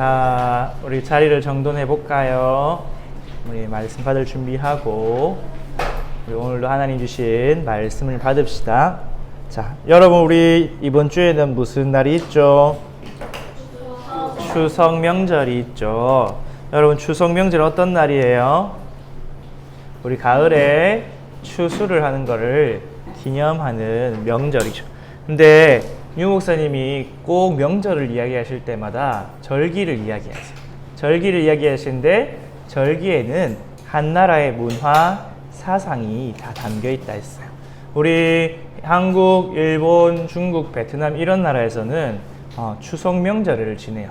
자, 우리 자리를 정돈해 볼까요? 우리 말씀 받을 준비하고 우리 오늘도 하나님 주신 말씀을 받읍시다. 자, 여러분 우리 이번 주에는 무슨 날이 있죠? 추석 명절이 있죠. 여러분 추석 명절 어떤 날이에요? 우리 가을에 추수를 하는 거를 기념하는 명절이죠. 근데 유 목사님이 꼭 명절을 이야기하실 때마다 절기를 이야기하세요. 절기를 이야기하시는데 절기에는 한 나라의 문화, 사상이 다 담겨 있다 했어요. 우리 한국, 일본, 중국, 베트남 이런 나라에서는 추석 명절을 지내요.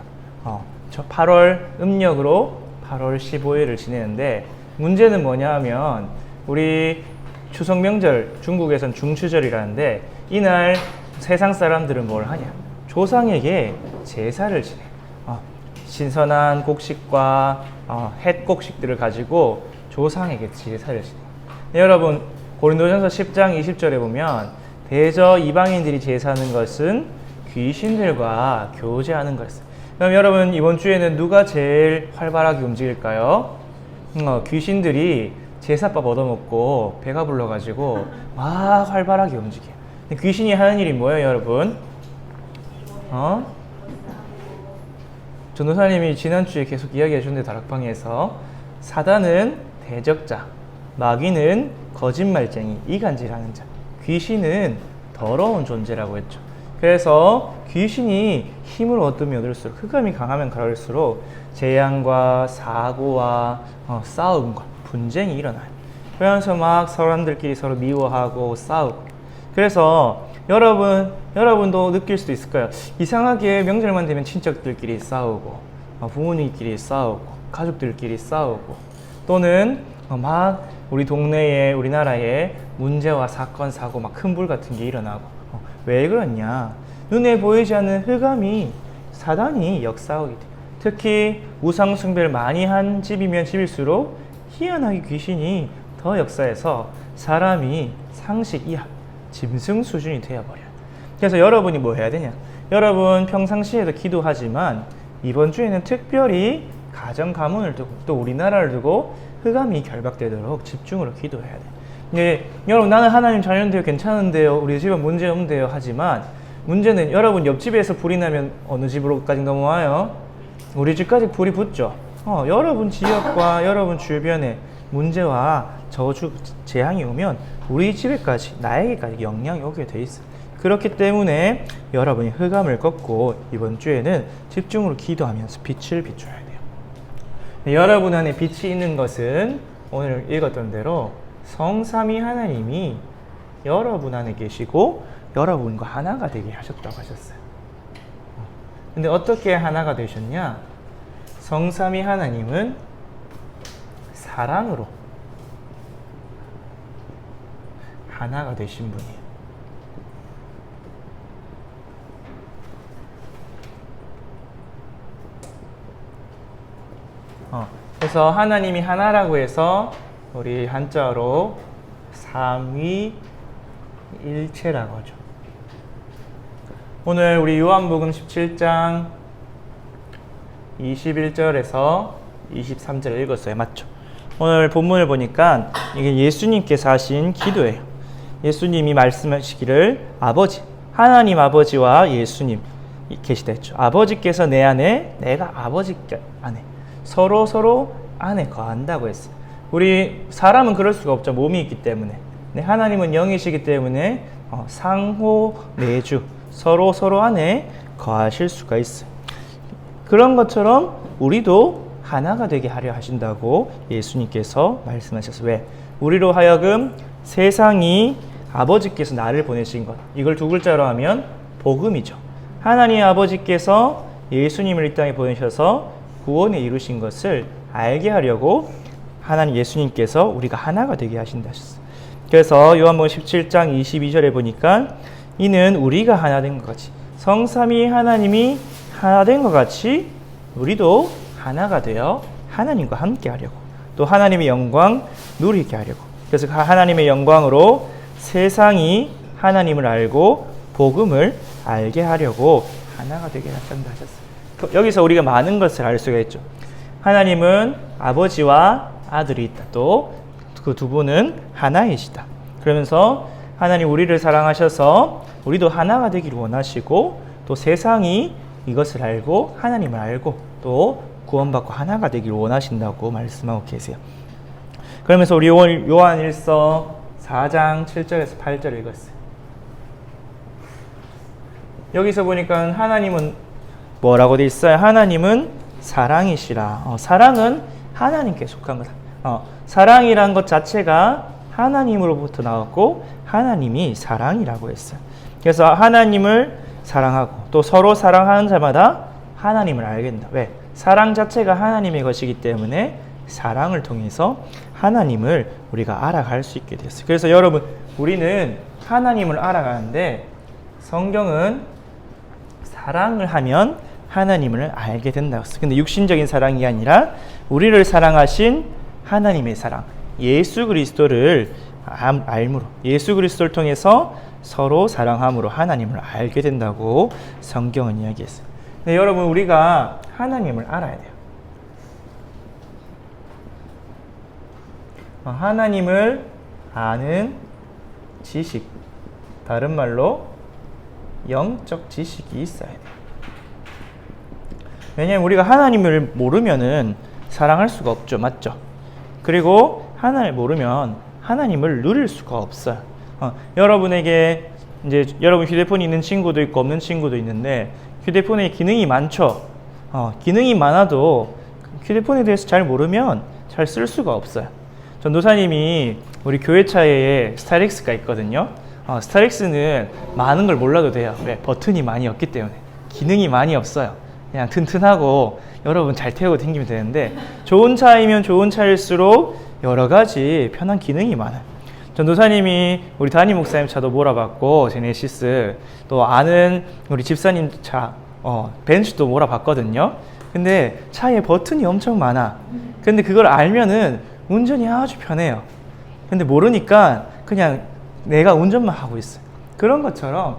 저 8월 음력으로 8월 15일을 지내는데 문제는 뭐냐 하면 우리 추석 명절 중국에선 중추절이라는데 이날 세상 사람들은 뭘 하냐? 조상에게 제사를 지내. 신선한 곡식과 햇 곡식들을 가지고 조상에게 제사를 지내. 네, 여러분 고린도전서 10장 20절에 보면 대저 이방인들이 제사하는 것은 귀신들과 교제하는 것이었어요. 그럼 여러분 이번 주에는 누가 제일 활발하게 움직일까요? 귀신들이 제사밥 얻어먹고 배가 불러가지고 막 활발하게 움직여요. 귀신이 하는 일이 뭐예요, 여러분? 전도사님이 지난주에 계속 이야기해 주는데 다락방에서 사단은 대적자, 마귀는 거짓말쟁이, 이간질하는 자, 귀신은 더러운 존재라고 했죠. 그래서 귀신이 힘을 얻으면 얻을수록 흑암이 강하면 강할수록 재앙과 사고와 싸움과 분쟁이 일어나요. 그러면서 막 사람들끼리 서로 미워하고 싸우고. 그래서 여러분도 느낄 수도 있을 거예요. 이상하게 명절만 되면 친척들끼리 싸우고 부모님끼리 싸우고 가족들끼리 싸우고 또는 막 우리 동네에 우리나라에 문제와 사건 사고 막 큰 불 같은 게 일어나고 왜 그러냐? 눈에 보이지 않는 흑암이 사단이 역사하게 돼. 특히 우상 숭배를 많이 한 집이면 집일수록 희한하게 귀신이 더 역사해서 사람이 상식 이하 짐승 수준이 되어버려요. 그래서 여러분이 뭐 해야 되냐? 여러분 평상시에도 기도하지만 이번 주에는 특별히 가정 가문을 두고 또 우리나라를 두고 흑암이 결박되도록 집중으로 기도해야 돼. 네, 여러분 나는 하나님 자녀인데요, 괜찮은데요, 우리 집은 문제 없는데요 하지만 문제는 여러분 옆집에서 불이 나면 어느 집으로까지 넘어와요? 우리 집까지 불이 붙죠. 여러분 지역과 여러분 주변에 문제와 저주, 재앙이 오면 우리 집에까지, 나에게까지 영향이 오게 돼 있어요. 그렇기 때문에 여러분이 흑암을 꺾고 이번 주에는 집중으로 기도하면서 빛을 비춰야 돼요. 네, 여러분 안에 빛이 있는 것은 오늘 읽었던 대로 성삼위 하나님이 여러분 안에 계시고 여러분과 하나가 되게 하셨다고 하셨어요. 근데 어떻게 하나가 되셨냐? 성삼위 하나님은 사랑으로 하나가 되신 분이에요. 그래서 하나님이 하나라고 해서 우리 한자로 삼위일체라고 하죠. 오늘 우리 요한복음 17장 21절에서 23절을 읽었어요. 맞죠? 오늘 본문을 보니까 이게 예수님께서 하신 기도예요. 예수님이 말씀하시기를 아버지, 하나님 아버지와 예수님 계시다 했죠. 아버지께서 내 안에, 내가 아버지 안에 서로 안에 거한다고 했어요. 우리 사람은 그럴 수가 없죠. 몸이 있기 때문에. 네, 하나님은 영이시기 때문에 상호 내주 서로 안에 거하실 수가 있어요. 그런 것처럼 우리도 하나가 되게 하려 하신다고 예수님께서 말씀하셨어요. 왜? 우리로 하여금 세상이 아버지께서 나를 보내신 것, 이걸 두 글자로 하면 복음이죠. 하나님 아버지께서 예수님을 이 땅에 보내셔서 구원에 이루신 것을 알게 하려고 하나님 예수님께서 우리가 하나가 되게 하신다 하셨어요. 그래서 요한복음 17장 22절에 보니까 이는 우리가 하나 된 것 같이, 성삼위 하나님이 하나 된 것 같이 우리도 하나가 되어 하나님과 함께 하려고, 또 하나님의 영광 누리게 하려고. 그래서 하나님의 영광으로 세상이 하나님을 알고 복음을 알게 하려고 하나가 되게 하신다 하셨어요. 여기서 우리가 많은 것을 알 수가 있죠. 하나님은 아버지와 아들이 있다. 또 그 두 분은 하나이시다. 그러면서 하나님 우리를 사랑하셔서 우리도 하나가 되기를 원하시고 또 세상이 이것을 알고 하나님을 알고 또 구원받고 하나가 되기를 원하신다고 말씀하고 계세요. 그러면서 우리 요한일서 4장 7절에서 8절을 읽었어요. 여기서 보니까 하나님은 뭐라고 돼 있어요? 하나님은 사랑이시라. 사랑은 하나님께 속한 거다. 사랑이란 것 자체가 하나님으로부터 나왔고 하나님이 사랑이라고 했어요. 그래서 하나님을 사랑하고 또 서로 사랑하는 자마다 하나님을 알게 된다. 왜? 사랑 자체가 하나님의 것이기 때문에 사랑을 통해서 하나님을 우리가 알아갈 수 있게 됐어요. 그래서 여러분, 우리는 하나님을 알아가는데 성경은 사랑을 하면 하나님을 알게 된다고 했어요. 근데 육신적인 사랑이 아니라 우리를 사랑하신 하나님의 사랑, 예수 그리스도를 알므로, 예수 그리스도를 통해서 서로 사랑함으로 하나님을 알게 된다고 성경은 이야기했어요. 근데 여러분, 우리가 하나님을 알아야 돼요. 하나님을 아는 지식, 다른 말로 영적 지식이 있어야 돼요. 왜냐하면 우리가 하나님을 모르면은 사랑할 수가 없죠. 맞죠? 그리고 하나님을 모르면 하나님을 누릴 수가 없어요. 여러분에게 이제 여러분 휴대폰이 있는 친구도 있고 없는 친구도 있는데 휴대폰에 기능이 많죠. 기능이 많아도 휴대폰에 대해서 잘 모르면 잘 쓸 수가 없어요. 전도사님이 우리 교회차에 스타렉스가 있거든요. 스타렉스는 많은 걸 몰라도 돼요. 왜? 버튼이 많이 없기 때문에. 기능이 많이 없어요. 그냥 튼튼하고 여러분 잘 태우고 다니면 되는데 좋은 차이면 좋은 차일수록 여러 가지 편한 기능이 많아요. 전도사님이 우리 담임 목사님 차도 몰아봤고 제네시스, 또 아는 우리 집사님 차 벤츠도 몰아봤거든요. 근데 차에 버튼이 엄청 많아. 근데 그걸 알면은 운전이 아주 편해요. 근데 모르니까 그냥 내가 운전만 하고 있어요. 그런 것처럼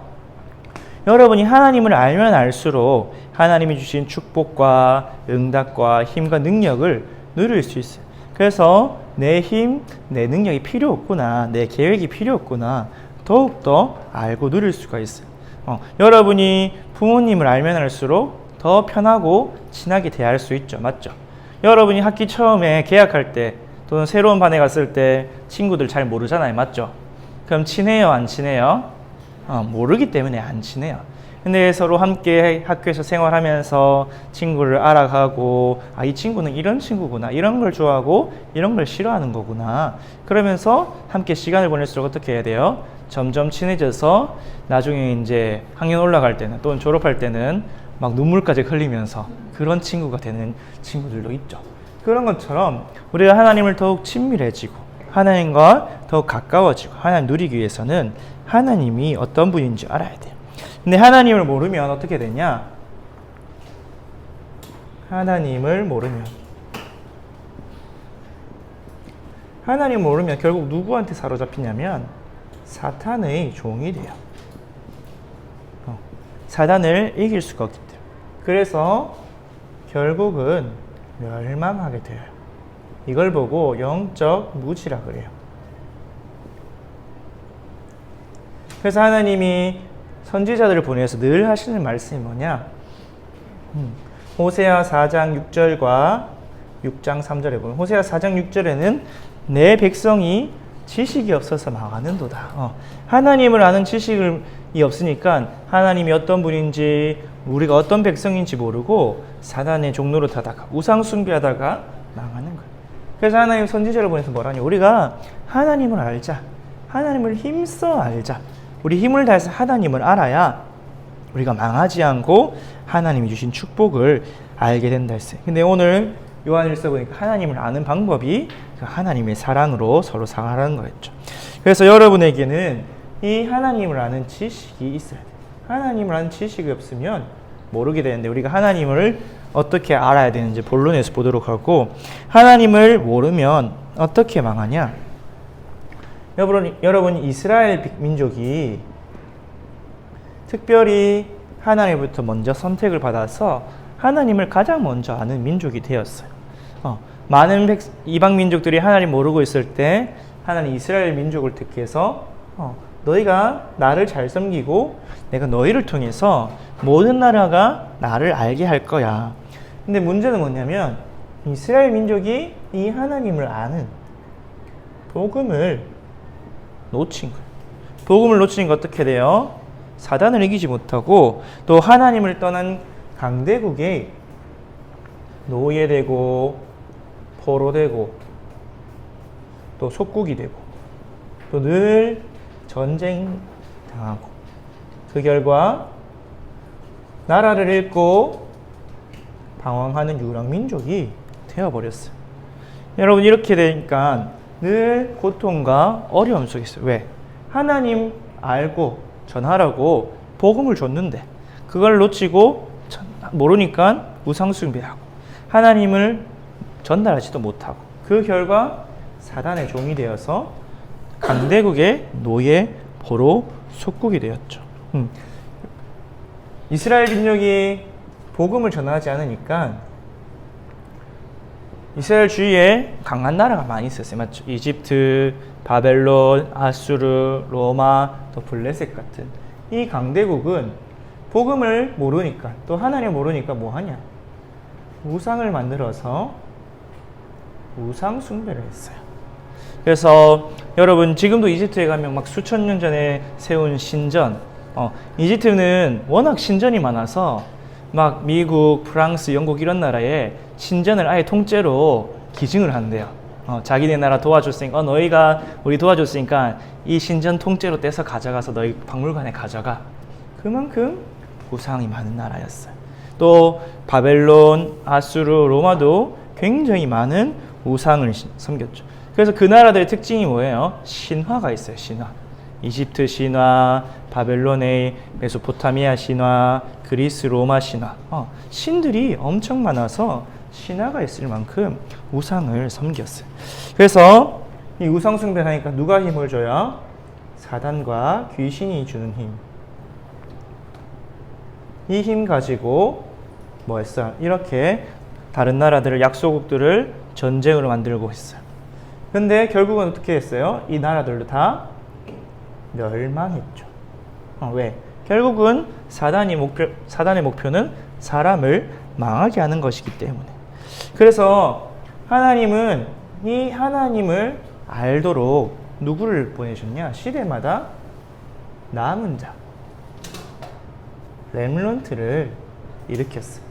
여러분이 하나님을 알면 알수록 하나님이 주신 축복과 응답과 힘과 능력을 누릴 수 있어요. 그래서 내 힘, 내 능력이 필요 없구나, 내 계획이 필요 없구나 더욱더 알고 누릴 수가 있어요. 여러분이 부모님을 알면 알수록 더 편하고 친하게 대할 수 있죠. 맞죠? 여러분이 학기 처음에 개학할 때 또는 새로운 반에 갔을 때 친구들 잘 모르잖아요. 맞죠? 그럼 친해요? 안 친해요? 모르기 때문에 안 친해요. 근데 서로 함께 학교에서 생활하면서 친구를 알아가고, 이 친구는 이런 친구구나, 이런 걸 좋아하고 이런 걸 싫어하는 거구나, 그러면서 함께 시간을 보낼수록 어떻게 해야 돼요? 점점 친해져서 나중에 이제 학년 올라갈 때는 또는 졸업할 때는 막 눈물까지 흘리면서 그런 친구가 되는 친구들도 있죠. 그런 것처럼 우리가 하나님을 더욱 친밀해지고 하나님과 더욱 가까워지고 하나님 누리기 위해서는 하나님이 어떤 분인지 알아야 돼요. 근데 하나님을 모르면 어떻게 되냐? 하나님을 모르면 결국 누구한테 사로잡히냐면 사탄의 종이 돼요. 사단을 이길 수가 없기 때문에. 그래서 결국은 멸망하게 돼요. 이걸 보고 영적 무지라 그래요. 그래서 하나님이 선지자들을 보내서 늘 하시는 말씀이 뭐냐? 호세아 4장 6절과 6장 3절에 보면, 호세아 4장 6절에는 내 백성이 지식이 없어서 망하는도다. 하나님을 아는 지식이 없으니까 하나님이 어떤 분인지, 우리가 어떤 백성인지 모르고 사단의 종로로 타다가 우상 숭배하다가 망하는 거예요. 그래서 하나님 선지자를 보내서 뭐라냐? 우리가 하나님을 알자. 하나님을 힘써 알자. 우리 힘을 다해서 하나님을 알아야 우리가 망하지 않고 하나님이 주신 축복을 알게 된다 했어요. 근데 오늘 요한일서 보니까 하나님을 아는 방법이 그 하나님의 사랑으로 서로 사랑하는 거였죠. 그래서 여러분에게는 이 하나님을 아는 지식이 있어야 돼요. 하나님을 아는 지식이 없으면 모르게 되는데, 우리가 하나님을 어떻게 알아야 되는지 본론에서 보도록 하고, 하나님을 모르면 어떻게 망하냐? 여러분 이스라엘 민족이 특별히 하나님부터 먼저 선택을 받아서 하나님을 가장 먼저 아는 민족이 되었어요. 많은 이방 민족들이 하나님 모르고 있을 때 하나님 이스라엘 민족을 택해서 너희가 나를 잘 섬기고 내가 너희를 통해서 모든 나라가 나를 알게 할 거야. 근데 문제는 뭐냐면 이스라엘 민족이 이 하나님을 아는 복음을 놓친 거예요. 복음을 놓치니까 어떻게 돼요? 사단을 이기지 못하고 또 하나님을 떠난 강대국의 노예되고 포로되고 또 속국이 되고 또 늘 전쟁 당하고 그 결과 나라를 잃고 방황하는 유랑민족이 되어버렸어요. 여러분 이렇게 되니까 늘 고통과 어려움 속에 있어요. 왜? 하나님 알고 전하라고 복음을 줬는데 그걸 놓치고 모르니까 우상숭배하고 하나님을 전달하지도 못하고 그 결과 사단의 종이 되어서 강대국의 노예, 포로, 속국이 되었죠. 이스라엘 민족이 복음을 전하지 않으니까 이스라엘 주위에 강한 나라가 많이 있었어요. 맞죠? 이집트, 바벨론, 아수르, 로마, 또 블레셋 같은 이 강대국은 복음을 모르니까 또 하나님을 모르니까 뭐 하냐? 우상을 만들어서 우상 숭배를 했어요. 그래서 여러분 지금도 이집트에 가면 막 수천 년 전에 세운 신전, 이집트는 워낙 신전이 많아서 막 미국, 프랑스, 영국 이런 나라에 신전을 아예 통째로 기증을 한대요. 자기네 나라 도와줬으니까 너희가 우리 도와줬으니까 이 신전 통째로 떼서 가져가서 너희 박물관에 가져가. 그만큼 우상이 많은 나라였어요. 또 바벨론, 아수르, 로마도 굉장히 많은 우상을 섬겼죠. 그래서 그 나라들의 특징이 뭐예요? 신화가 있어요. 신화. 이집트 신화, 바벨론의 메소포타미아 신화, 그리스 로마 신화. 신들이 엄청 많아서 신화가 있을 만큼 우상을 섬겼어요. 그래서 이 우상 숭배하니까 누가 힘을 줘요? 사단과 귀신이 주는 힘. 이 힘 가지고 뭐 했어요? 이렇게 다른 나라들을 약소국들을 전쟁으로 만들고 했어요. 근데 결국은 어떻게 했어요? 이 나라들도 다 멸망했죠. 왜? 결국은 사단의 목표는 사람을 망하게 하는 것이기 때문에. 그래서 하나님은 이 하나님을 알도록 누구를 보내셨냐? 시대마다 남은 자, 렘넌트를 일으켰어요.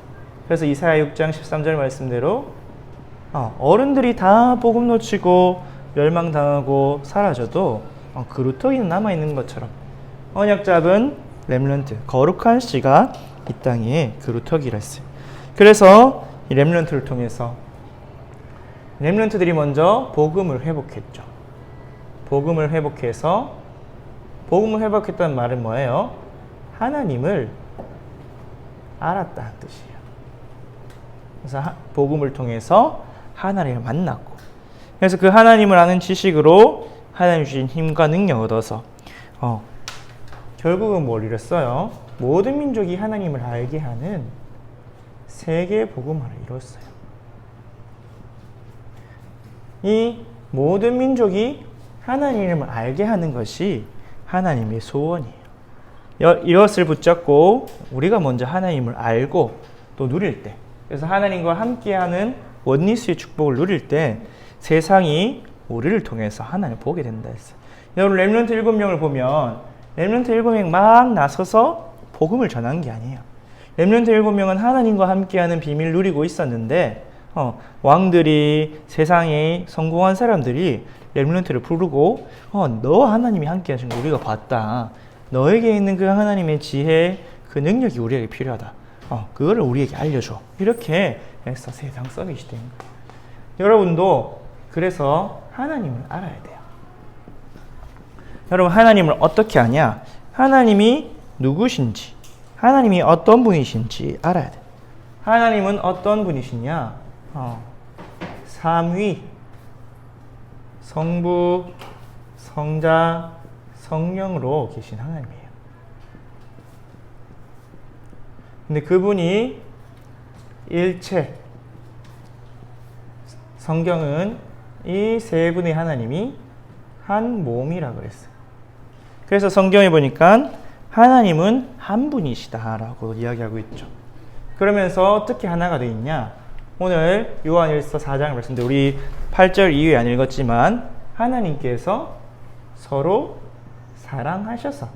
그래서 이사야 6장 13절 말씀대로 어른들이 다 복음 놓치고 멸망당하고 사라져도 그루터기는 남아있는 것처럼 언약 잡은 렘넌트, 거룩한 씨가 이 땅에 그루터기라 했어요. 그래서 이 렘넌트를 통해서 렘넌트들이 먼저 복음을 회복했죠. 복음을 회복했다는 말은 뭐예요? 하나님을 알았다는 뜻이에요. 그래서 복음을 통해서 하나님을 만났고, 그래서 그 하나님을 아는 지식으로 하나님 주신 힘과 능력 얻어서 결국은 뭘 이뤘어요? 모든 민족이 하나님을 알게 하는 세계 복음화를 이뤘어요. 이 모든 민족이 하나님을 알게 하는 것이 하나님의 소원이에요. 이것을 붙잡고 우리가 먼저 하나님을 알고 또 누릴 때, 그래서 하나님과 함께하는 원리스의 축복을 누릴 때 세상이 우리를 통해서 하나님을 보게 된다 했어요. 여러분 렘넌트 7명을 보면 렘넌트 7명 막 나서서 복음을 전한 게 아니에요. 렘넌트 7명은 하나님과 함께하는 비밀을 누리고 있었는데 왕들이, 세상에 성공한 사람들이 렘넌트를 부르고 너와 하나님이 함께 하신 거 우리가 봤다. 너에게 있는 그 하나님의 지혜, 그 능력이 우리에게 필요하다. 그거를 우리에게 알려줘. 이렇게 해서 세상 서밋이 된 거예요. 여러분도 그래서 하나님을 알아야 돼요. 여러분 하나님을 어떻게 아냐? 하나님이 누구신지, 하나님이 어떤 분이신지 알아야 돼요. 하나님은 어떤 분이시냐? 삼위, 성부, 성자, 성령으로 계신 하나님이에요. 근데 그분이 일체. 성경은 이 세 분의 하나님이 한 몸이라 그랬어요. 그래서 성경에 보니까 하나님은 한 분이시다라고 이야기하고 있죠. 그러면서 어떻게 하나가 되어 있냐? 오늘 요한일서 4장 말씀인데 우리 8절 이후에 안 읽었지만 하나님께서 서로 사랑하셔서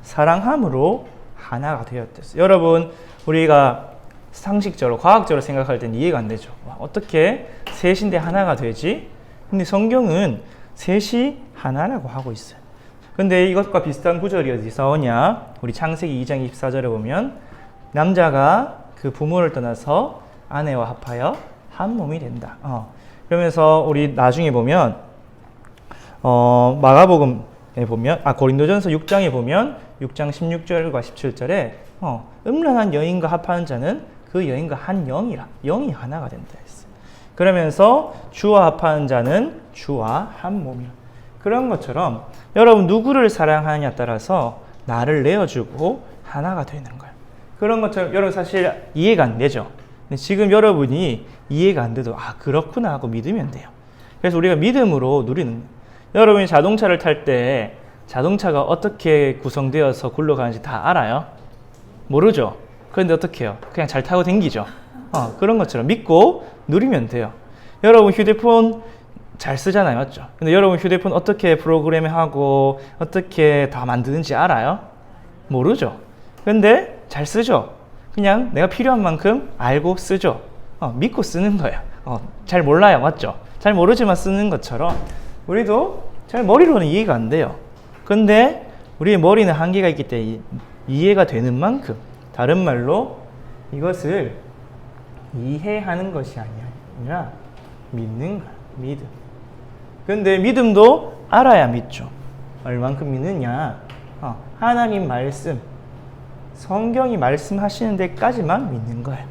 사랑함으로 하나가 되었댔어요. 여러분, 우리가 상식적으로 과학적으로 생각할 땐 이해가 안 되죠. 어떻게 셋인데 하나가 되지? 근데 성경은 셋이 하나라고 하고 있어요. 근데 이것과 비슷한 구절이 어디서 오냐? 우리 창세기 2장 24절에 보면 남자가 그 부모를 떠나서 아내와 합하여 한 몸이 된다. 그러면서 우리 나중에 보면 마가복음에 보면 고린도전서 6장에 보면 6장 16절과 17절에 음란한 여인과 합하는 자는 그 여인과 한 영이 하나가 된다 했어요. 그러면서 주와 합하는 자는 주와 한 몸이라. 그런 것처럼 여러분 누구를 사랑하느냐에 따라서 나를 내어주고 하나가 되는 거예요. 그런 것처럼 여러분 사실 이해가 안 되죠. 근데 지금 여러분이 이해가 안 돼도 그렇구나 하고 믿으면 돼요. 그래서 우리가 믿음으로 누리는, 여러분이 자동차를 탈 때 자동차가 어떻게 구성되어서 굴러가는지 다 알아요? 모르죠? 그런데 어떻게 해요? 그냥 잘 타고 다니죠. 그런 것처럼 믿고 누리면 돼요. 여러분 휴대폰 잘 쓰잖아요, 맞죠? 근데 여러분 휴대폰 어떻게 프로그램하고 어떻게 다 만드는지 알아요? 모르죠? 근데 잘 쓰죠? 그냥 내가 필요한 만큼 알고 쓰죠? 믿고 쓰는 거예요. 잘 몰라요, 맞죠? 잘 모르지만 쓰는 것처럼 우리도 잘 머리로는 이해가 안 돼요. 근데 우리의 머리는 한계가 있기 때문에 이해가 되는 만큼, 다른 말로 이것을 이해하는 것이 아니라 믿는 거야. 믿음. 근데 믿음도 알아야 믿죠. 얼만큼 믿느냐? 하나님 말씀, 성경이 말씀하시는 데까지만 믿는 거예요.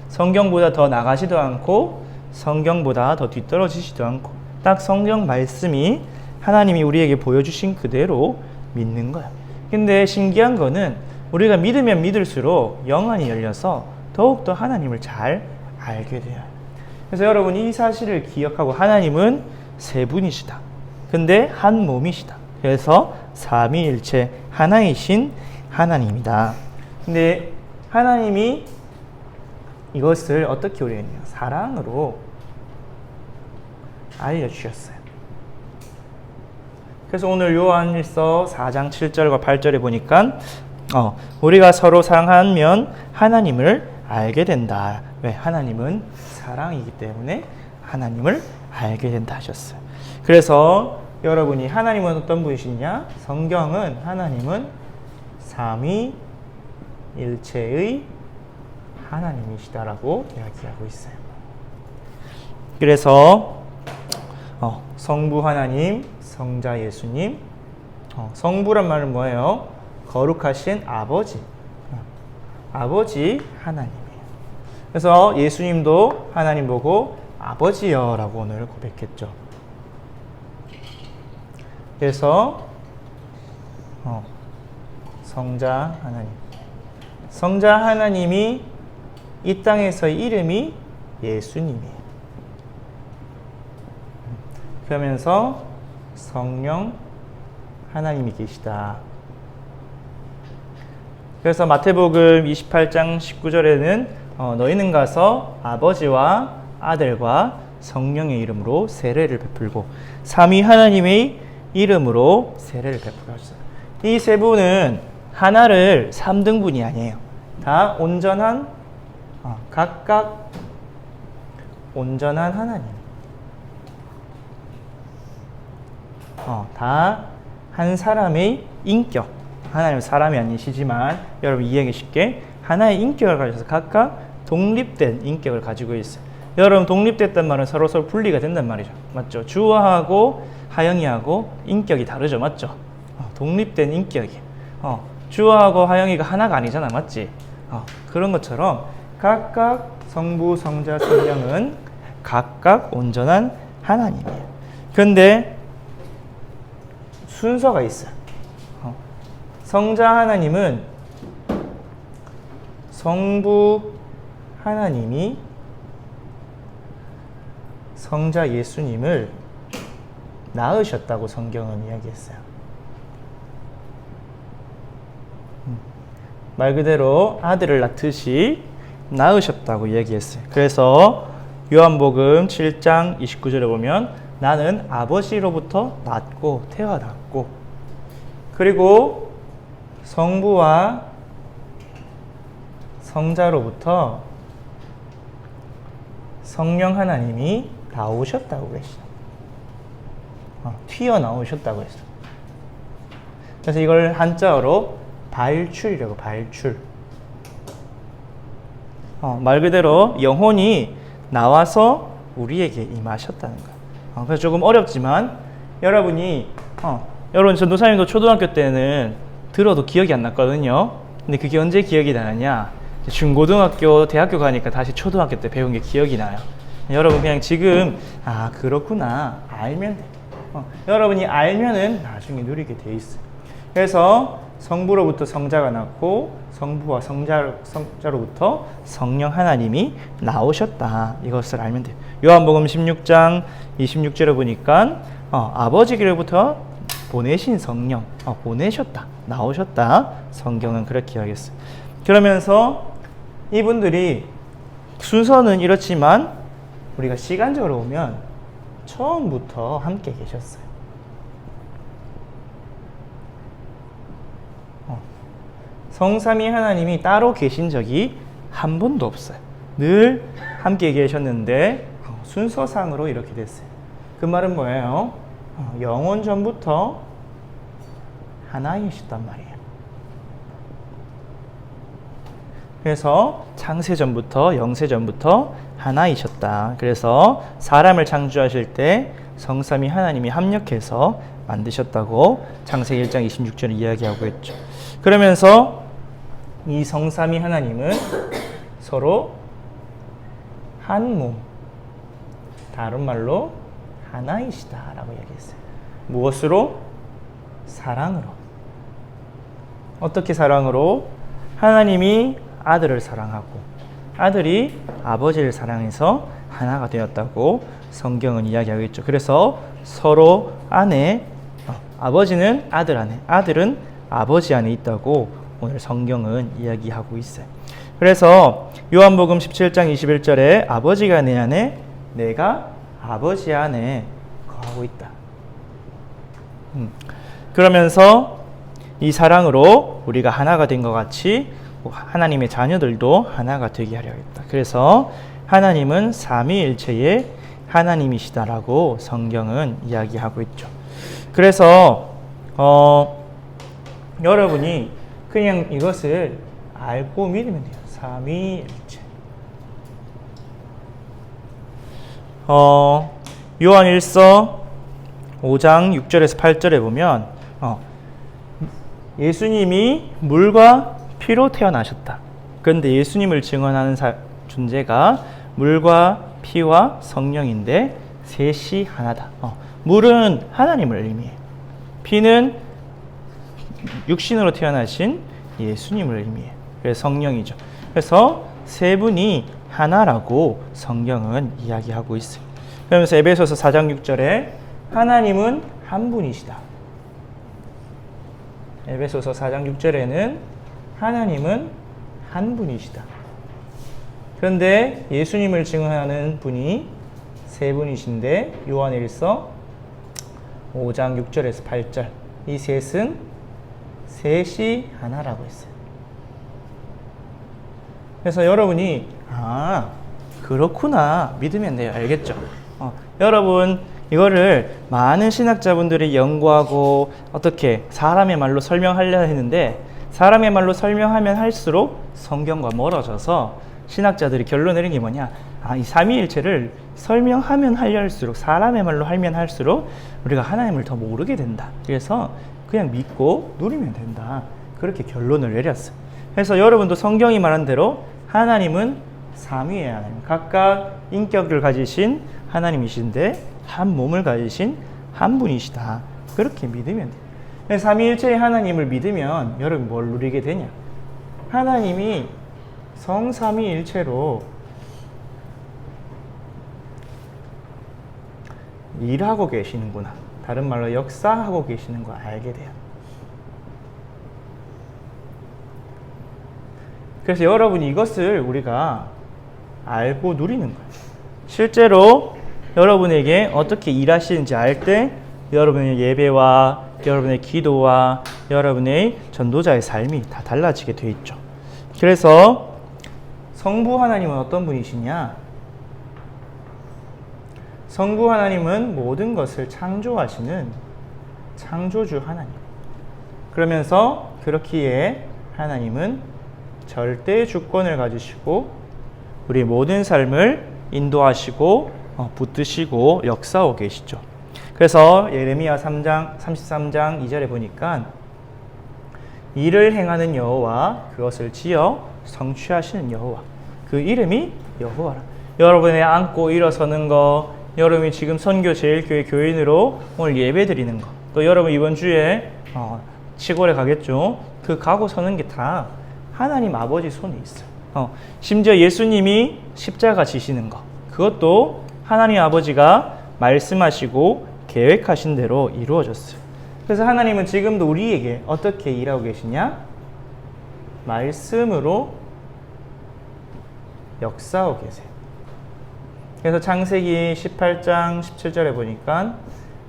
성경보다 더 나가지도 않고 성경보다 더 뒤떨어지지도 않고 딱 성경 말씀이 하나님이 우리에게 보여주신 그대로 믿는 거예요. 근데 신기한 거는 우리가 믿으면 믿을수록 영안이 열려서 더욱더 하나님을 잘 알게 돼요. 그래서 여러분 이 사실을 기억하고, 하나님은 세 분이시다. 근데 한 몸이시다. 그래서 삼위일체 하나이신 하나님이다. 근데 하나님이 이것을 어떻게 우리에게 사랑으로 알려주셨어요. 그래서 오늘 요한일서 4장 7절과 8절에 보니까 우리가 서로 사랑하면 하나님을 알게 된다. 왜? 하나님은 사랑이기 때문에 하나님을 알게 된다 하셨어요. 그래서 여러분이 하나님은 어떤 분이시냐? 성경은 하나님은 삼위일체의 하나님이시다라고 이야기하고 있어요. 그래서 성부 하나님, 성자 예수님, 성부란 말은 뭐예요? 거룩하신 아버지, 아버지 하나님이에요. 그래서 예수님도 하나님 보고 아버지여 라고 오늘 고백했죠. 그래서 성자 하나님, 성자 하나님이 이 땅에서의 이름이 예수님이에요. 그러면서 성령 하나님이 계시다. 그래서 마태복음 28장 19절에는 너희는 가서 아버지와 아들과 성령의 이름으로 세례를 베풀고 삼위 하나님의 이름으로 세례를 베풀었어요. 이 세 분은 하나를 3등분이 아니에요. 다 온전한, 각각 온전한 하나님. 다 한 사람의 인격. 하나님은 사람이 아니시지만 여러분 이해하기 쉽게 하나의 인격을 가져서 각각 독립된 인격을 가지고 있어요. 여러분 독립됐단 말은 서로 분리가 된단 말이죠. 맞죠? 주와하고 하영이하고 인격이 다르죠. 맞죠? 독립된 인격이. 주와하고 하영이가 하나가 아니잖아. 맞지? 그런 것처럼 각각 성부, 성자, 성령은 각각 온전한 하나님이에요. 그런데 순서가 있어요. 성자 하나님은 성부 하나님이 성자 예수님을 낳으셨다고 성경은 이야기했어요. 말 그대로 아들을 낳듯이 낳으셨다고 이야기했어요. 그래서 요한복음 7장 29절에 보면 나는 아버지로부터 낳고 태어났고 그리고 성부와 성자로부터 성령 하나님이 나오셨다고 그랬어요. 튀어나오셨다고 했어요. 그래서 이걸 한자어로 발출이라고, 발출. 말 그대로 영혼이 나와서 우리에게 임하셨다는 거예요. 그래서 조금 어렵지만 여러분 전도사님도 초등학교 때는 들어도 기억이 안 났거든요. 근데 그게 언제 기억이 나느냐? 중고등학교, 대학교 가니까 다시 초등학교 때 배운 게 기억이 나요. 여러분 그냥 지금 그렇구나 알면 돼. 여러분이 알면은 나중에 누리게 돼 있어요. 그래서 성부로부터 성자가 낳고 성부와 성자로부터 성령 하나님이 나오셨다. 이것을 알면 돼요. 요한복음 16장 26절에 보니까 아버지로부터 보내신 성령, 보내셨다, 나오셨다. 성경은 그렇게 이야기했어요. 그러면서 이분들이 순서는 이렇지만 우리가 시간적으로 보면 처음부터 함께 계셨어요. 성삼위 하나님이 따로 계신 적이 한 번도 없어요. 늘 함께 계셨는데 순서상으로 이렇게 됐어요. 그 말은 뭐예요? 영원 전부터 하나이셨단 말이에요. 그래서 창세전부터 영세전부터 하나이셨다. 그래서 사람을 창조하실 때 성삼위 하나님이 합력해서 만드셨다고 창세기 1장 26절에 이야기하고 있죠. 그러면서 이 성삼위 하나님은 서로 한 몸, 다른 말로 하나이시다라고 이야기했어요. 무엇으로? 사랑으로. 어떻게 사랑으로? 하나님이 아들을 사랑하고 아들이 아버지를 사랑해서 하나가 되었다고 성경은 이야기하고 있죠. 그래서 서로 안에 아버지는 아들 안에, 아들은 아버지 안에 있다고 오늘 성경은 이야기하고 있어요. 그래서 요한복음 17장 21절에 아버지가 내 안에, 내가 아버지 안에 거하고 있다. 그러면서 이 사랑으로 우리가 하나가 된 것 같이 하나님의 자녀들도 하나가 되게 하려 했다. 그래서 하나님은 삼위일체의 하나님이시다라고 성경은 이야기하고 있죠. 그래서 여러분이 그냥 이것을 알고 믿으면 돼요. 삼위일체. 요한일서 5장 6절에서 8절에 보면 예수님이 물과 피로 태어나셨다. 그런데 예수님을 증언하는 존재가 물과 피와 성령인데 셋이 하나다. 물은 하나님을 의미해요. 피는 육신으로 태어나신 예수님을 의미해요. 그래서 성령이죠. 그래서 세 분이 하나라고 성경은 이야기하고 있어요. 그러면서 에베소서 4장 6절에 하나님은 한 분이시다. 에베소서 4장 6절에는 하나님은 한 분이시다. 그런데 예수님을 증언하는 분이 세 분이신데 요한일서 5장 6절에서 8절 이 셋은 셋이 하나라고 했어요. 그래서 여러분이 그렇구나 믿으면 돼요. 알겠죠? 여러분 이거를 많은 신학자분들이 연구하고 어떻게 사람의 말로 설명하려 했는데 사람의 말로 설명하면 할수록 성경과 멀어져서 신학자들이 결론 내린 게 뭐냐? 이 삼위일체를 설명하면 할수록 사람의 말로 하면 할수록 우리가 하나님을 더 모르게 된다. 그래서 그냥 믿고 누리면 된다. 그렇게 결론을 내렸어요. 그래서 여러분도 성경이 말한 대로 하나님은 삼위의 하나님, 각각 인격을 가지신 하나님이신데 한 몸을 가지신 한 분이시다. 그렇게 믿으면 돼요. 삼위일체의 하나님을 믿으면 여러분 뭘 누리게 되냐? 하나님이 성삼위일체로 일하고 계시는구나. 다른 말로 역사하고 계시는 거 알게 돼요. 그래서 여러분이 이것을 우리가 알고 누리는 거예요. 실제로 여러분에게 어떻게 일하시는지 알 때 여러분의 예배와 여러분의 기도와 여러분의 전도자의 삶이 다 달라지게 돼 있죠. 그래서 성부 하나님은 어떤 분이시냐? 성부 하나님은 모든 것을 창조하시는 창조주 하나님. 그러면서 그렇기에 하나님은 절대 주권을 가지시고 우리 모든 삶을 인도하시고 붙드시고 역사하고 계시죠. 그래서 예레미야 33장 2절에 보니까 일을 행하는 여호와 그것을 지어 성취하시는 여호와, 그 이름이 여호와라. 여러분의 앉고 일어서는 거, 여러분이 지금 선교 제일교회 교인으로 오늘 예배 드리는 거, 또 여러분 이번 주에 시골에 가겠죠. 그 가고 서는 게 다 하나님 아버지 손에 있어요. 심지어 예수님이 십자가 지시는 거, 그것도 하나님 아버지가 말씀하시고 계획하신 대로 이루어졌어요. 그래서 하나님은 지금도 우리에게 어떻게 일하고 계시냐? 말씀으로 역사하고 계세요. 그래서 창세기 18장 17절에 보니까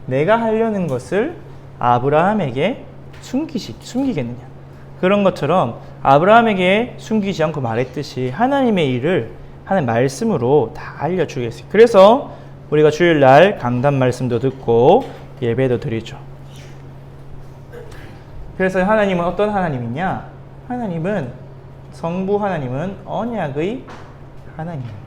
내가 하려는 것을 아브라함에게 숨기겠느냐. 그런 것처럼 아브라함에게 숨기지 않고 말했듯이 하나님의 일을 하나님 말씀으로 다 알려주겠어요. 그래서 우리가 주일날 강단 말씀도 듣고 예배도 드리죠. 그래서 하나님은 어떤 하나님이냐? 하나님은 성부 하나님은 언약의 하나님입니다.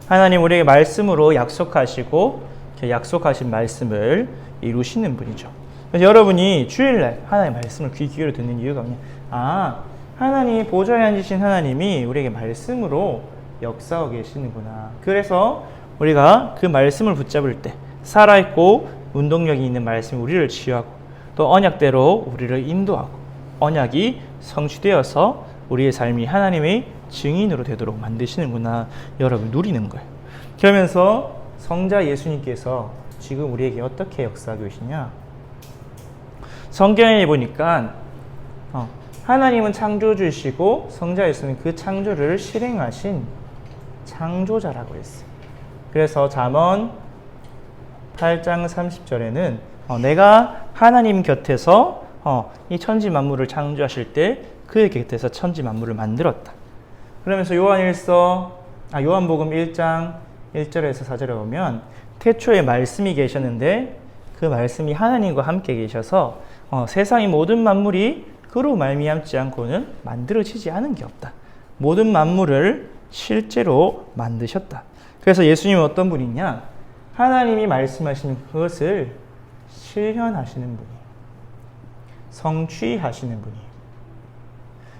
하나님 우리에게 말씀으로 약속하시고 약속하신 말씀을 이루시는 분이죠. 그래서 여러분이 주일날 하나님의 말씀을 귀 기울여 듣는 이유가 뭐냐? 하나님 보좌에 앉으신 하나님이 우리에게 말씀으로 역사하고 계시는구나. 그래서 우리가 그 말씀을 붙잡을 때 살아있고 운동력이 있는 말씀이 우리를 치유하고 또 언약대로 우리를 인도하고 언약이 성취되어서 우리의 삶이 하나님의 증인으로 되도록 만드시는구나. 여러분 누리는 거예요. 그러면서 성자 예수님께서 지금 우리에게 어떻게 역사하고 계시냐? 성경에 보니까 하나님은 창조주시고 성자 예수님은 그 창조를 실행하신 창조자라고 했어요. 그래서 잠언 8장 30절에는 내가 하나님 곁에서 이 천지 만물을 창조하실 때 그의 곁에서 천지 만물을 만들었다. 그러면서 요한복음 1장 1절에서 4절에 보면 태초에 말씀이 계셨는데 그 말씀이 하나님과 함께 계셔서 세상의 모든 만물이 그로 말미암지 않고는 만들어지지 않은 게 없다. 모든 만물을 실제로 만드셨다. 그래서 예수님은 어떤 분이냐? 하나님이 말씀하시는 그것을 실현하시는 분이에요. 성취하시는 분이에요.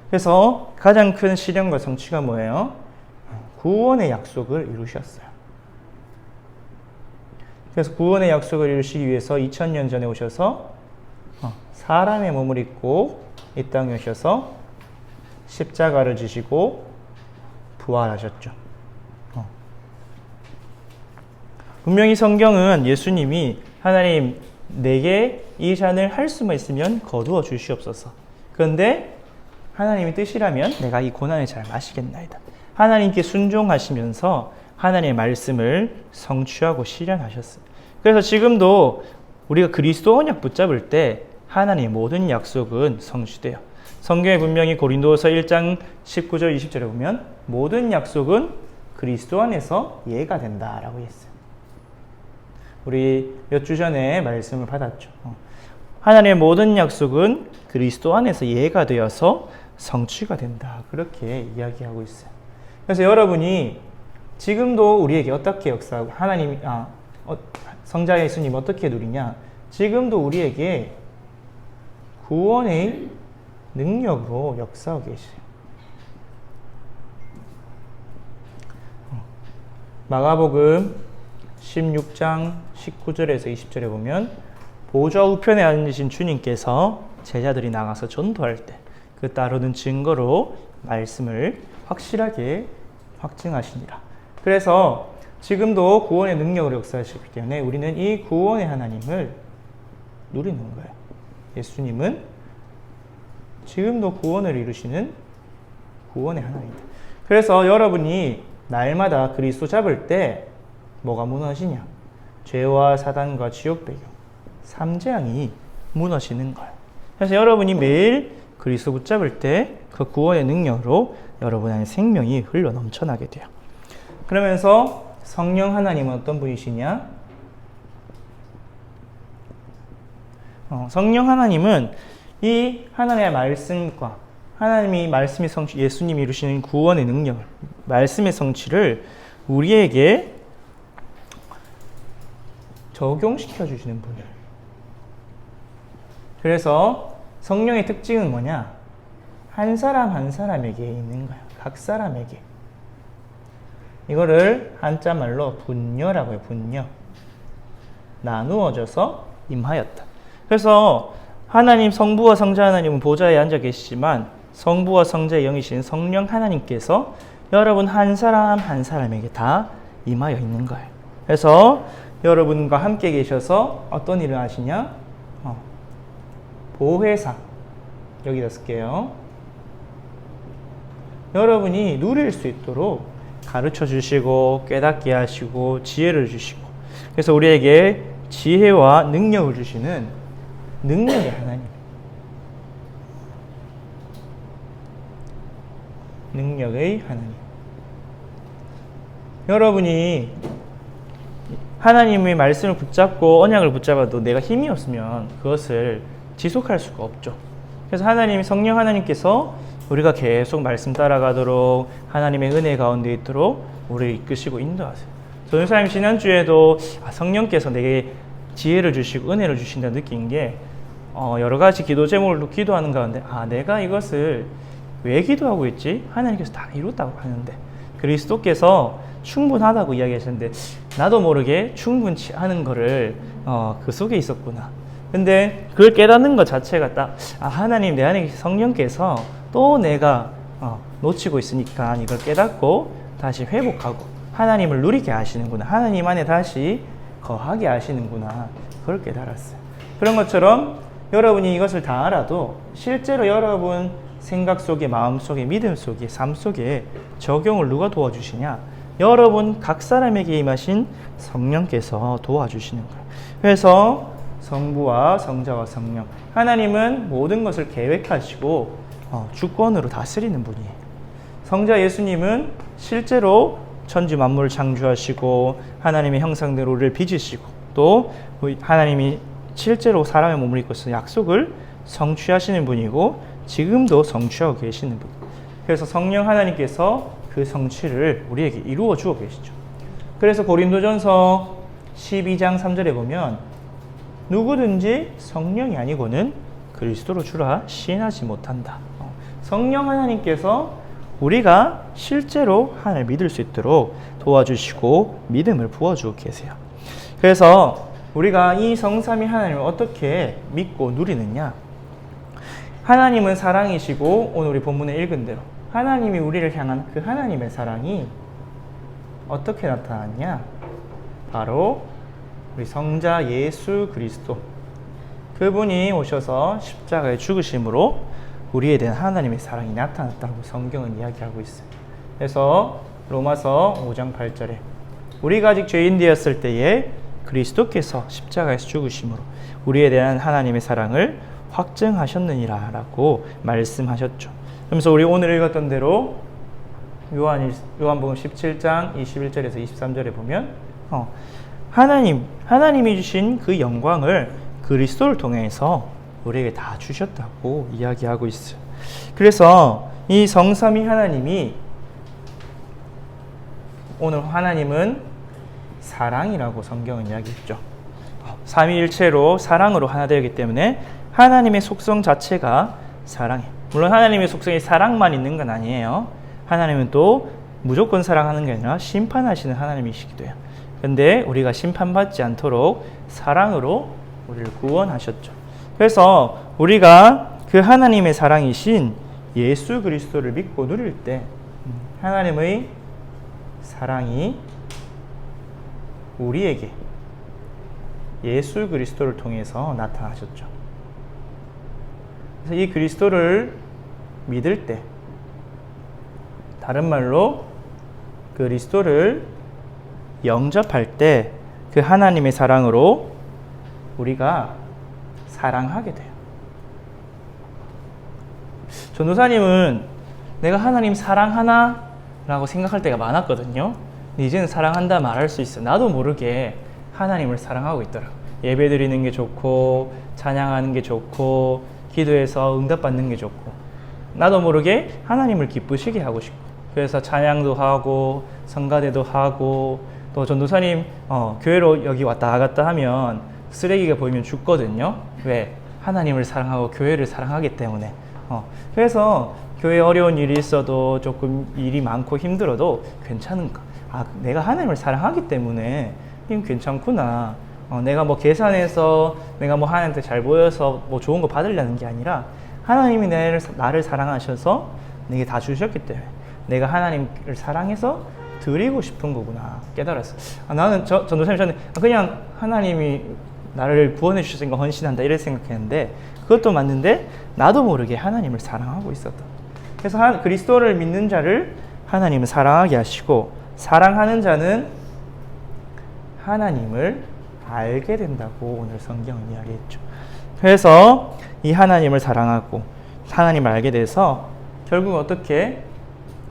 그래서 가장 큰 실현과 성취가 뭐예요? 구원의 약속을 이루셨어요. 그래서 구원의 약속을 이루시기 위해서 2000년 전에 오셔서 사람의 몸을 입고 이 땅에 오셔서 십자가를 지시고 부활하셨죠. 분명히 성경은 예수님이 하나님 내게 이 잔을 할 수만 있으면 거두어 주시옵소서. 그런데 하나님의 뜻이라면 내가 이 고난의 잔을 마시겠나이다. 하나님께 순종하시면서 하나님의 말씀을 성취하고 실현하셨어요. 그래서 지금도 우리가 그리스도 언약 붙잡을 때 하나님의 모든 약속은 성취돼요. 성경에 분명히 고린도서 1장 19절 20절에 보면 모든 약속은 그리스도 안에서 예가 된다라고 했어요. 우리 몇 주 전에 말씀을 받았죠. 하나님의 모든 약속은 그리스도 안에서 예가 되어서 성취가 된다. 그렇게 이야기하고 있어요. 그래서 여러분이 지금도 우리에게 어떻게 역사하고 성자 예수님 어떻게 누리냐? 지금도 우리에게 구원의 능력으로 역사하고 계세요. 마가복음 16장 19절에서 20절에 보면 보좌 우편에 앉으신 주님께서 제자들이 나가서 전도할 때 그 따르는 증거로 말씀을 확실하게 확증하시니라. 그래서 지금도 구원의 능력으로 역사하시기 때문에 우리는 이 구원의 하나님을 누리는 거예요. 예수님은 지금도 구원을 이루시는 구원의 하나님이다. 그래서 여러분이 날마다 그리스도 잡을 때 뭐가 무너지냐? 죄와 사단과 지옥 배경, 삼재앙이 무너지는 거예요. 그래서 여러분이 매일 그리스도 붙잡을 때 그 구원의 능력으로 여러분 안에 생명이 흘러 넘쳐나게 돼요. 그러면서 성령 하나님은 어떤 분이시냐? 성령 하나님은 이 하나님의 말씀과 하나님이 말씀의 성취, 예수님이 이루시는 구원의 능력, 말씀의 성취를 우리에게 적용시켜 주시는 분이에요. 그래서 성령의 특징은 뭐냐? 한 사람 한 사람에게 있는 거야. 각 사람에게. 이거를 한자말로 분녀라고 해요. 분녀. 나누어져서 임하였다. 그래서 하나님 성부와 성자 하나님은 보좌에 앉아 계시지만 성부와 성자의 영이신 성령 하나님께서 여러분 한 사람 한 사람에게 다 임하여 있는 거예요. 그래서 여러분과 함께 계셔서 어떤 일을 하시냐? 보혜사. 여기다 쓸게요. 여러분이 누릴 수 있도록 가르쳐 주시고 깨닫게 하시고 지혜를 주시고, 그래서 우리에게 지혜와 능력을 주시는 능력의 하나님, 능력의 하나님. 여러분이 하나님의 말씀을 붙잡고 언약을 붙잡아도 내가 힘이 없으면 그것을 지속할 수가 없죠. 그래서 하나님, 성령 하나님께서 우리가 계속 말씀 따라가도록 하나님의 은혜 가운데 있도록 우리를 이끄시고 인도하세요. 전도사님 지난주에도 성령께서 내게 지혜를 주시고 은혜를 주신다 느낀 게 여러 가지 기도 제목으로 기도하는 가운데 내가 이것을 왜 기도하고 있지? 하나님께서 다 이뤘다고 하는데 그리스도께서 충분하다고 이야기하셨는데 나도 모르게 충분치 않은 거를 그 속에 있었구나. 근데 그걸 깨닫는 것 자체가 딱 하나님 내 안에 성령께서 또 내가 놓치고 있으니까 이걸 깨닫고 다시 회복하고 하나님을 누리게 하시는구나. 하나님 안에 다시 거하게 하시는구나. 그걸 깨달았어요. 그런 것처럼 여러분이 이것을 다 알아도 실제로 여러분 생각 속에, 마음 속에, 믿음 속에, 삶 속에 적용을 누가 도와주시냐? 여러분 각 사람에게 임하신 성령께서 도와주시는 거예요. 그래서 성부와 성자와 성령, 하나님은 모든 것을 계획하시고 주권으로 다스리는 분이에요. 성자 예수님은 실제로 천지 만물을 창조하시고 하나님의 형상대로 우리를 빚으시고 또 하나님이 실제로 사람의 몸을 입고 있어서 약속을 성취하시는 분이고 지금도 성취하고 계시는 분. 그래서 성령 하나님께서 그 성취를 우리에게 이루어 주어 계시죠. 그래서 고린도전서 12장 3절에 보면 누구든지 성령이 아니고는 그리스도로 주라 시인하지 못한다. 성령 하나님께서 우리가 실제로 하나님을 믿을 수 있도록 도와주시고 믿음을 부어주고 계세요. 그래서 우리가 이 성삼위 하나님을 어떻게 믿고 누리느냐? 하나님은 사랑이시고 오늘 우리 본문에 읽은 대로 하나님이 우리를 향한 그 하나님의 사랑이 어떻게 나타났냐? 바로 우리 성자 예수 그리스도, 그분이 오셔서 십자가에 죽으심으로 우리에 대한 하나님의 사랑이 나타났다고 성경은 이야기하고 있어요. 그래서 로마서 5장 8절에 우리가 아직 죄인 되었을 때에 그리스도께서 십자가에서 죽으심으로 우리에 대한 하나님의 사랑을 확증하셨느니라 라고 말씀하셨죠. 그러면서 우리 오늘 읽었던 대로 요한복음 17장 21절에서 23절에 보면 하나님이 주신 그 영광을 그리스도를 통해서 우리에게 다 주셨다고 이야기하고 있어요. 그래서 이 성삼위 하나님이, 오늘 하나님은 사랑이라고 성경은 이야기했죠. 삼위일체로 사랑으로 하나 되었기 때문에 하나님의 속성 자체가 사랑이에요. 물론 하나님의 속성이 사랑만 있는 건 아니에요. 하나님은 또 무조건 사랑하는 게 아니라 심판하시는 하나님이시기도 해요. 근데 우리가 심판받지 않도록 사랑으로 우리를 구원하셨죠. 그래서 우리가 그 하나님의 사랑이신 예수 그리스도를 믿고 누릴 때 하나님의 사랑이 우리에게 예수 그리스도를 통해서 나타나셨죠. 그래서 이 그리스도를 믿을 때, 다른 말로 그리스도를 영접할 때 그 하나님의 사랑으로 우리가 사랑하게 돼요. 전도사님은 내가 하나님 사랑하나? 라고 생각할 때가 많았거든요. 근데 이제는 사랑한다 말할 수 있어. 나도 모르게 하나님을 사랑하고 있더라. 예배 드리는 게 좋고, 찬양하는 게 좋고, 기도해서 응답받는 게 좋고, 나도 모르게 하나님을 기쁘시게 하고 싶고, 그래서 찬양도 하고 성가대도 하고, 또 전도사님 교회로 여기 왔다 갔다 하면 쓰레기가 보이면 죽거든요. 왜? 하나님을 사랑하고 교회를 사랑하기 때문에. 그래서 교회에 어려운 일이 있어도, 조금 일이 많고 힘들어도 괜찮은가? 내가 하나님을 사랑하기 때문에 이건 괜찮구나. 내가 뭐 계산해서 내가 뭐 하나님한테 잘 보여서 뭐 좋은 거 받으려는 게 아니라, 하나님이 나를 사랑하셔서 내게 다 주셨기 때문에 내가 하나님을 사랑해서 드리고 싶은 거구나 깨달았어. 나는 전도사님 전에 그냥 하나님이 나를 구원해 주셨으니까 헌신한다 이렇게 생각했는데, 그것도 맞는데 나도 모르게 하나님을 사랑하고 있었다. 그래서 그리스도를 믿는 자를 하나님은 사랑하게 하시고, 사랑하는 자는 하나님을 알게 된다고 오늘 성경은 이야기했죠. 그래서 이 하나님을 사랑하고 하나님을 알게 돼서 결국 어떻게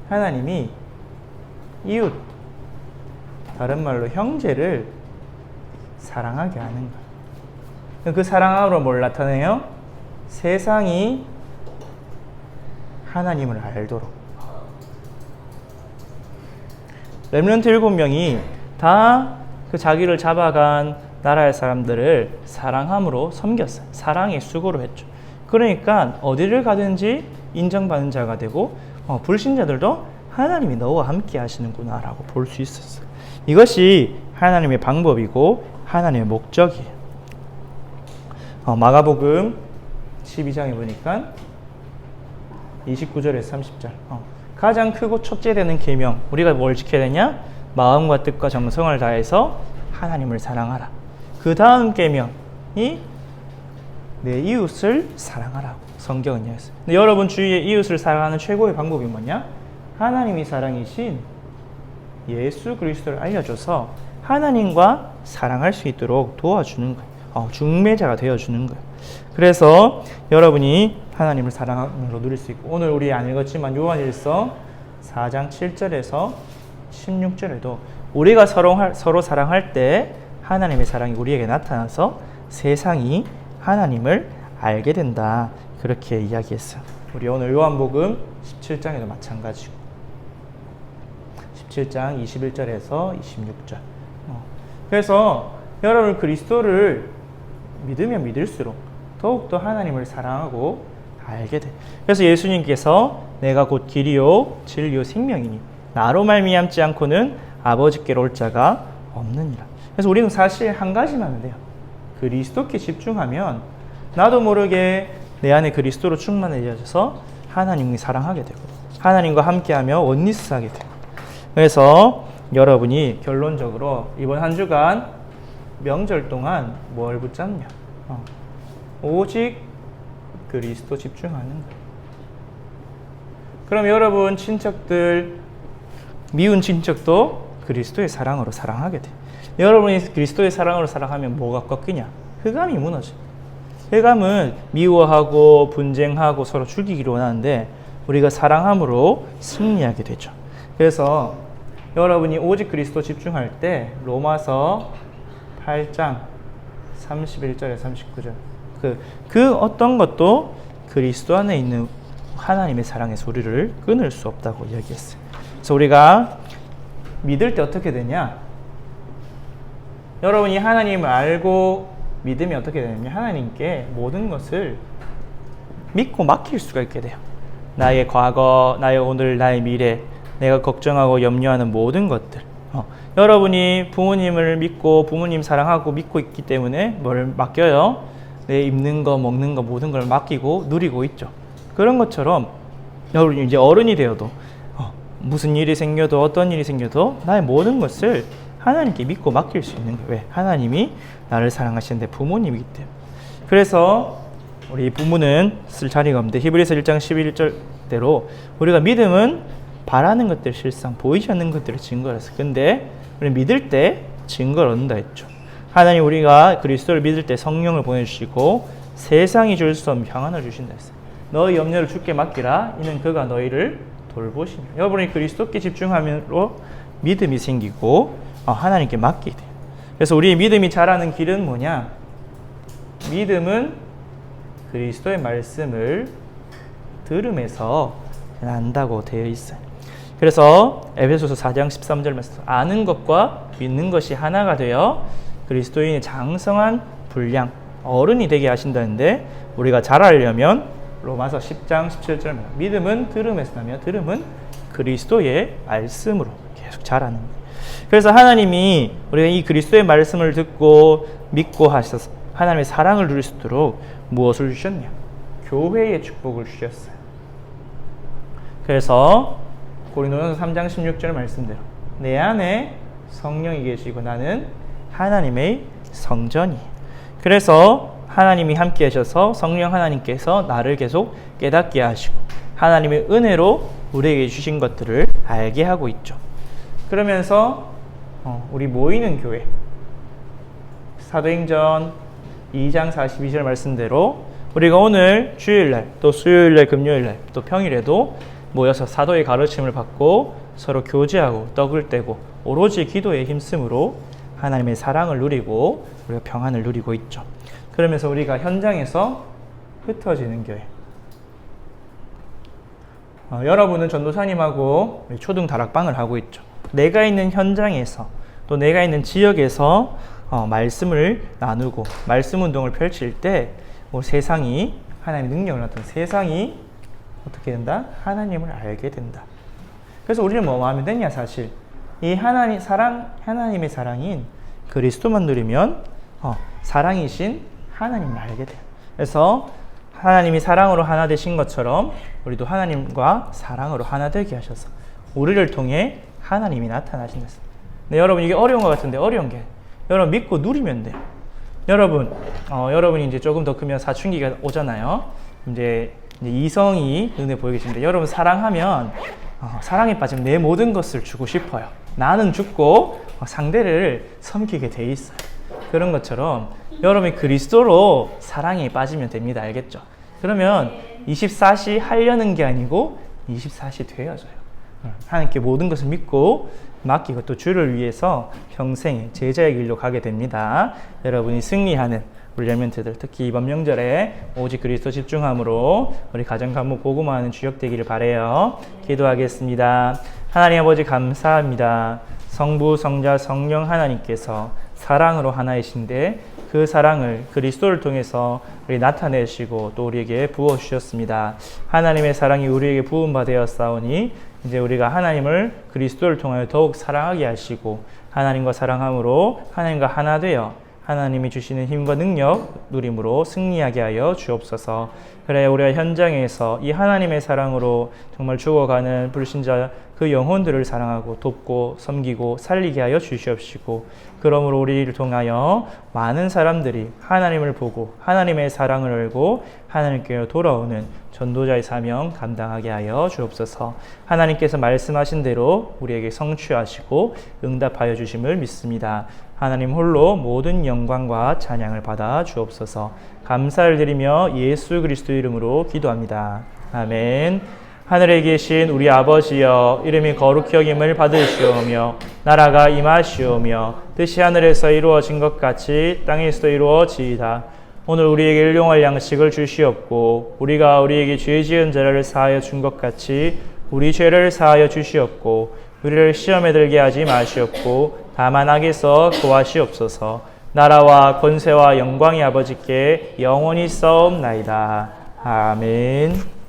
하나님이 이웃, 다른 말로 형제를 사랑하게 하는 거예요. 그 사랑으로 뭘 나타내요? 세상이 하나님을 알도록. 렘넌트 7명이 다 그 자기를 잡아간 나라의 사람들을 사랑함으로 섬겼어요. 사랑의 수고로 했죠. 그러니까 어디를 가든지 인정받는 자가 되고, 불신자들도 하나님이 너와 함께 하시는구나 라고 볼 수 있었어요. 이것이 하나님의 방법이고 하나님의 목적이에요. 마가복음 12장에 보니까 29절에서 30절 가장 크고 첫째 되는 계명, 우리가 뭘 지켜야 되냐? 마음과 뜻과 정성을 다해서 하나님을 사랑하라. 그 다음 계명이 내 이웃을 사랑하라고 성경은 이야기했어요. 근데 여러분 주위에 이웃을 사랑하는 최고의 방법이 뭐냐? 하나님이 사랑이신 예수 그리스도를 알려줘서 하나님과 사랑할 수 있도록 도와주는 거예요. 중매자가 되어주는 거예요. 그래서 여러분이 하나님을 사랑으로 누릴 수 있고, 오늘 우리 안 읽었지만 요한일서 4장 7절에서 16절에도 우리가 서로 사랑할 때 하나님의 사랑이 우리에게 나타나서 세상이 하나님을 알게 된다, 그렇게 이야기했어요. 우리 오늘 요한복음 17장에도 마찬가지고 17장 21절에서 26절. 그래서 여러분 그리스도를 믿으면 믿을수록 더욱더 하나님을 사랑하고 알게 돼. 그래서 예수님께서 내가 곧 길이요 진리요 생명이니 나로 말미암지 않고는 아버지께로 올 자가 없느니라. 그래서 우리는 사실 한 가지만 하면 돼요. 그리스도께 집중하면 나도 모르게 내 안에 그리스도로 충만해져서 하나님을 사랑하게 되고, 하나님과 함께하며 원리스하게 되고. 그래서 여러분이 결론적으로 이번 한 주간 명절 동안 뭘 붙잡냐? 오직 그리스도 집중하는 거예요. 그럼 여러분 친척들, 미운 친척도 그리스도의 사랑으로 사랑하게 돼. 여러분이 그리스도의 사랑으로 사랑하면 뭐가 꺾이냐? 흑암이 무너져. 흑암은 미워하고 분쟁하고 서로 죽이기를 원하는데 우리가 사랑함으로 승리하게 되죠. 그래서 여러분이 오직 그리스도 집중할 때 로마서 8장 31절에 39절 그 어떤 것도 그리스도 안에 있는 하나님의 사랑의 소리를 끊을 수 없다고 이야기했어요. 그래서 우리가 믿을 때 어떻게 되냐? 여러분이 하나님을 알고 믿으면 어떻게 되냐면 하나님께 모든 것을 믿고 맡길 수가 있게 돼요. 나의 과거, 나의 오늘, 나의 미래, 내가 걱정하고 염려하는 모든 것들. 여러분이 부모님을 믿고 부모님 사랑하고 믿고 있기 때문에 뭘 맡겨요? 내 입는 거, 먹는 거 모든 걸 맡기고 누리고 있죠. 그런 것처럼 여러분이 이제 어른이 되어도 무슨 일이 생겨도 어떤 일이 생겨도 나의 모든 것을 하나님께 믿고 맡길 수 있는 거예요. 왜? 하나님이 나를 사랑하시는데 부모님이기 때문에. 그래서 우리 부모는 쓸 자리가 없는데 히브리서 1장 11절대로 우리가 믿음은 바라는 것들 실상 보이지 않는 것들의 증거라서. 근데 우리 믿을 때 증거를 얻는다 했죠. 하나님 우리가 그리스도를 믿을 때 성령을 보내주시고 세상이 줄 수 없는 평안을 주신다 했어요. 너희 염려를 주께 맡기라. 이는 그가 너희를 돌보시며. 여러분이 그리스도께 집중함으로 믿음이 생기고 하나님께 맡기게 돼요. 그래서 우리의 믿음이 자라는 길은 뭐냐? 믿음은 그리스도의 말씀을 들음에서 난다고 되어 있어요. 그래서 에베소서 4장 13절 말씀, 아는 것과 믿는 것이 하나가 되어 그리스도인의 장성한 분량, 어른이 되게 하신다는데, 우리가 자라려면 로마서 10장 17절 믿음은 들음에서 나며 들음은 그리스도의 말씀으로 계속 자라는 거예요. 그래서 하나님이 우리가 이 그리스도의 말씀을 듣고 믿고 하셔서 하나님의 사랑을 누릴 수 있도록 무엇을 주셨냐? 교회의 축복을 주셨어요. 그래서 고린도전서 3장 16절 말씀대로 내 안에 성령이 계시고 나는 하나님의 성전이에요. 그래서 하나님이 함께 하셔서 성령 하나님께서 나를 계속 깨닫게 하시고 하나님의 은혜로 우리에게 주신 것들을 알게 하고 있죠. 그러면서 우리 모이는 교회, 사도행전 2장 42절 말씀대로 우리가 오늘 주일날 또 수요일날 금요일날 또 평일에도 모여서 사도의 가르침을 받고 서로 교제하고 떡을 떼고 오로지 기도에 힘쓰므로 하나님의 사랑을 누리고 우리가 평안을 누리고 있죠. 그러면서 우리가 현장에서 흩어지는 교회. 여러분은 전도사님하고 초등 다락방을 하고 있죠. 내가 있는 현장에서 또 내가 있는 지역에서 말씀을 나누고 말씀 운동을 펼칠 때 세상이 하나님의 능력을 나타내는 세상이 어떻게 된다? 하나님을 알게 된다. 그래서 우리는 뭐 하면 되냐? 사실 이 하나님의 사랑인 그리스도만 누리면 사랑이신 하나님을 알게 돼요. 그래서 하나님이 사랑으로 하나 되신 것처럼 우리도 하나님과 사랑으로 하나 되게 하셔서 우리를 통해 하나님이 나타나신다. 근데 여러분 이게 어려운 것 같은데 어려운 게 여러분 믿고 누리면 돼요. 여러분이 이제 조금 더 크면 사춘기가 오잖아요. 이제 이성이 눈에 보이겠는데 여러분 사랑하면 사랑에 빠지면 내 모든 것을 주고 싶어요. 나는 죽고 상대를 섬기게 돼 있어요. 그런 것처럼 여러분이 그리스도로 사랑에 빠지면 됩니다. 알겠죠? 그러면 24시 하려는 게 아니고 24시 되어져요. 하나님께 모든 것을 믿고 맡기고 또 주를 위해서 평생 제자의 길로 가게 됩니다. 여러분이 승리하는 우리 렘넌트들 특히 이번 명절에 오직 그리스도 집중함으로 우리 가정 간목 복음화하는 주역 되기를 바라요. 기도하겠습니다. 하나님 아버지 감사합니다. 성부 성자 성령 하나님께서 사랑으로 하나이신데 그 사랑을 그리스도를 통해서 우리 나타내시고 또 우리에게 부어주셨습니다. 하나님의 사랑이 우리에게 부음받되었사오니 이제 우리가 하나님을 그리스도를 통하여 더욱 사랑하게 하시고 하나님과 사랑함으로 하나님과 하나 되어 하나님이 주시는 힘과 능력 누림으로 승리하게 하여 주옵소서. 그래 우리가 현장에서 이 하나님의 사랑으로 정말 죽어가는 불신자 그 영혼들을 사랑하고 돕고 섬기고 살리게 하여 주시옵시고 그러므로 우리를 통하여 많은 사람들이 하나님을 보고 하나님의 사랑을 알고 하나님께로 돌아오는 전도자의 사명 감당하게 하여 주옵소서. 하나님께서 말씀하신 대로 우리에게 성취하시고 응답하여 주심을 믿습니다. 하나님 홀로 모든 영광과 찬양을 받아 주옵소서. 감사를 드리며 예수 그리스도 이름으로 기도합니다. 아멘. 하늘에 계신 우리 아버지여, 이름이 거룩히 여김을 받으시오며 나라가 임하시오며 뜻이 하늘에서 이루어진 것 같이 땅에서도 이루어지이다. 오늘 우리에게 일용할 양식을 주시옵고 우리가 우리에게 죄 지은 자를 사하여 준 것 같이 우리 죄를 사하여 주시옵고 우리를 시험에 들게 하지 마시옵고 다만 악에서 구하시옵소서. 나라와 권세와 영광이 아버지께 영원히 싸움나이다. 아멘.